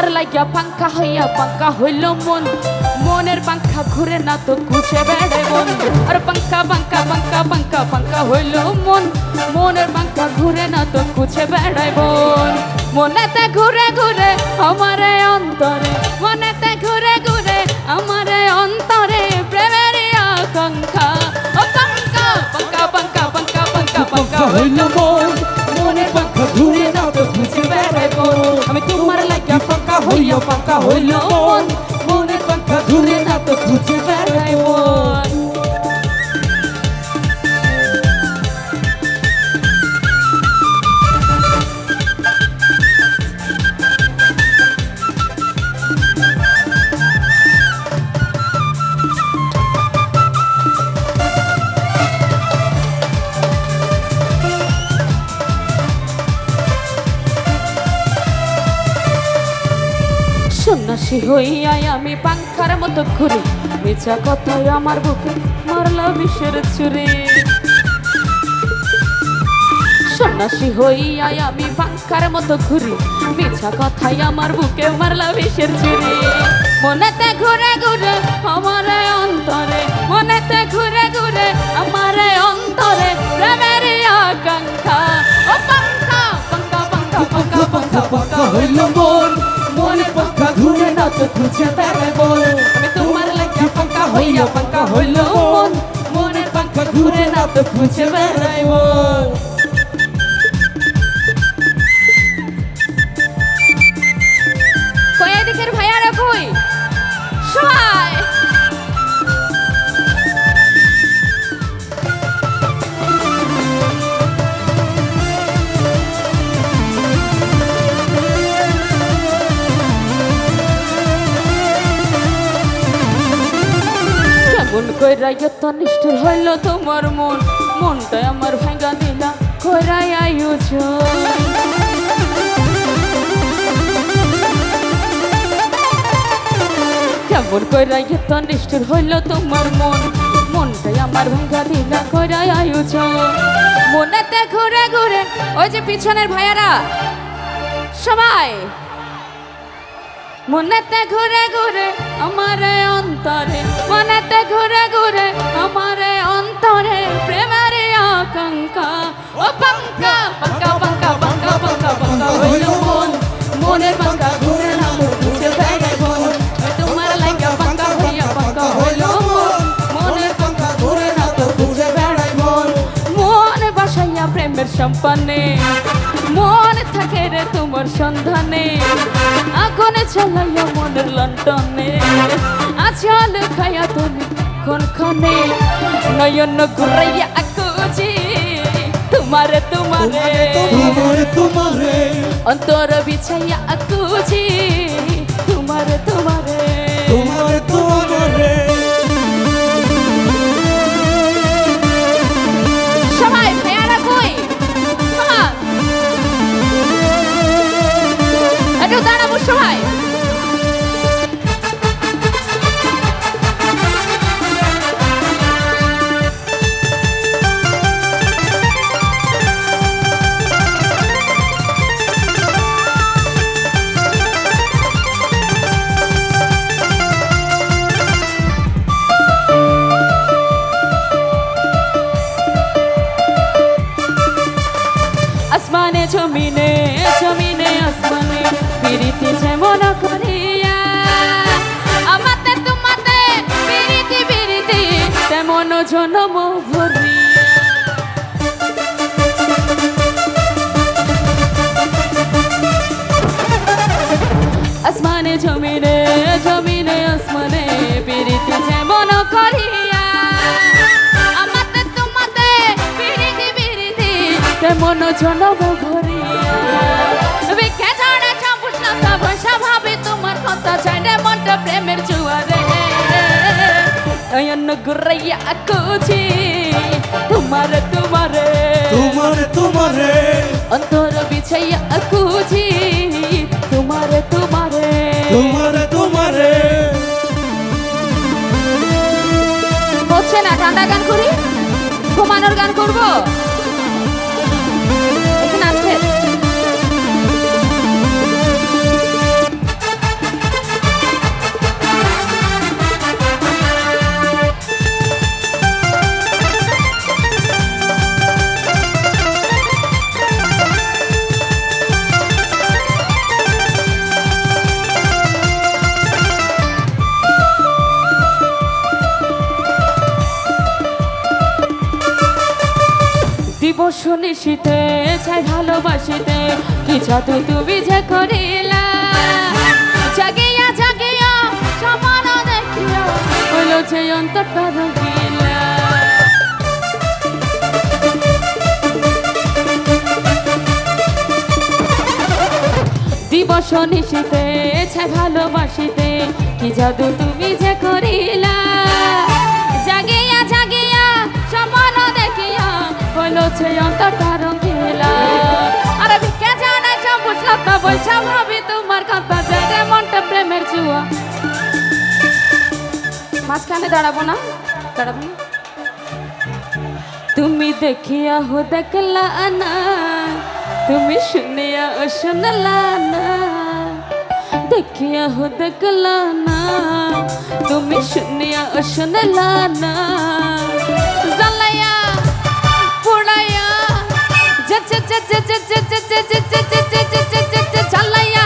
তোমার লাগিয়া পাঙ্খা হইল মন মনের পাঙ্খা ঘুরে না তো ঘুষে বেড়াই মন আর পাঙ্খা পাঙ্খা পাঙ্খা পাঙ্খা পাঙ্খা হইল মন মনের পাঙ্খা ঘুরে না তো ঘুষে বেড়াই মন মনেতে ঘুরে ঘুরে আমারে অন্তরে মনেতে ঘুরে ঘুরে আমারে অন্তরে প্রেমের আকাঙ্ক্ষা ও পাঙ্খা পাঙ্খা পাঙ্খা পাঙ্খা পাঙ্খা পাঙ্খা হইল মন মনের পাঙ্খা ঘুরে না তো ঘুষে বেড়াই মন আমি তোমার লাগিয়া পাঙ্খা হইল মন মনের পাঙ্খা ঘুরে না তো ঘুষে বেড়াই মন সন্ন্যাসী হইয়া আমি পাঙ্খার মতো ঘুরি মিছা কথায় আমার বুকে মারলা বিষের ছুরি সন্ন্যাসী হইয়া আমি পাঙ্খার মতো ঘুরি মিছা কথায় আমার বুকে মারলা বিষের ছুরি মনেতে ঘুরে ঘুরে আমার অন্তরে মনেতে ঘুরে ঘুরে আমার অন্তরে প্রেমের আকাঙ্ক্ষা ও পাঙ্খা পাঙ্খা পাঙ্খা পাঙ্খা পাঙ্খা পাঙ্খা হইল মন মনের পাঙ্খা ঘুরে না তো ঘুরছে বেড়াই মন আমি তোমার লাগিয়া পাঙ্খা হইল মন মনের পাঙ্খা ঘুরে না তো ঘুরছে বেড়াই মন কই এদিকের ভাইয়ারা কই সবাই মন কইরা এত নিষ্ঠুর হইল তোমার মন মনটা আমার ভাঙা দিলা কইরাই আয়োজন কেমন কইরা এত নিষ্ঠুর হইল তোমার মন মনটাই আমার ভাঙা দিলা কইরাই আয়োজন মনেতে ঘুরে ঘুরে ওই যে পিছনের ভাইয়ারা সবাই মনেতে ঘুরে ঘুরে আমার অন্তরে মনেতে ঘুরে ঘুরে আমার অন্তরে প্রেমের আকাঙ্ক্ষা ও পাঙ্খা পাঙ্খা পাঙ্খা পাঙ্খা পাঙ্খা পাঙ্খা হইল মন মনের পাঙ্খা ঘুরে না তো ঘুরছে বেড়াই মন তোমার লাগিয়া পাঙ্খা হইল মন মনের পাঙ্খা ঘুরে না তো ঘুরছে বেড়াই মন মনে বাসাইয়া প্রেমের সম্পানে মন থাকে রে তোমার সন্ধানে আগুনে চালাইয়া মনের লন্ডনে আচল খাইয়া তুমি ক্ষণক্ষণে নয়ন ঘুরাইয়া আকুজি তোমারে তোমারে তোমারে তোমারে অন্তর বিছাইয়া আকুজি তোমারে তোমারে তোমারে তোমারে সবাই ভাইয়ারা কই একটু দাঁড়াবো সবাই আসমানে জমিনে জমিনে আসমানে পিরিতি যেমন করিয়া আমাতে তোমাতে পিরিতি পিরিতি তেমন জনম ভরিয়া আসমানে জমিনে জমিনে আসমানে পিরিতি যেমন করিয়া আমাতে তোমাতে পিরিতি পিরিতি তেমন জনম ভরিয়া বিখ্যা ছাড়া চাপুস না ভাষা ভাবে তোমার কথা চাইলে মনটা প্রেমের জুয়ারে নয়ন ঘুরাইয়া আকুজি তোমারে তোমারে তোমারে তোমারে অন্তর বিছাইয়া আকুজি তোমারে তোমারে তোমারে তোমারে হচ্ছে না ঠান্ডা গান করি ঘুমানোর গান করবো দিবস নিশীতে চাই ভালোবাসিতে কি জাদু তুমি যে করিলা জাগিয়া জাগিয়া সমান দেখিয়া হইল যে অন্তরটা রঙিলা দিবস নিশীতে চাই ভালোবাসিতে কি জাদু তুমি যে করিলা জাগিয়া জাগিয়া সমান দেখিয়া হইলো যে অন্তরটা রঙিলা আরে ভিক্ষা জানাই সব বুঝলাম না বৈশা ভাবি তোমার কথা জাগে মনটা প্রেমের জুয়া মাঝখানে দাঁড়াবো না তুমি দেখিয়া হো দেখলা না তুমি শুনিয়া ও শুনলা না দেখিয়া হো দেখলা না তুমি শুনিয়া ও শুনলা না জ্বালায়া পুড়ায়া জ্বালায়া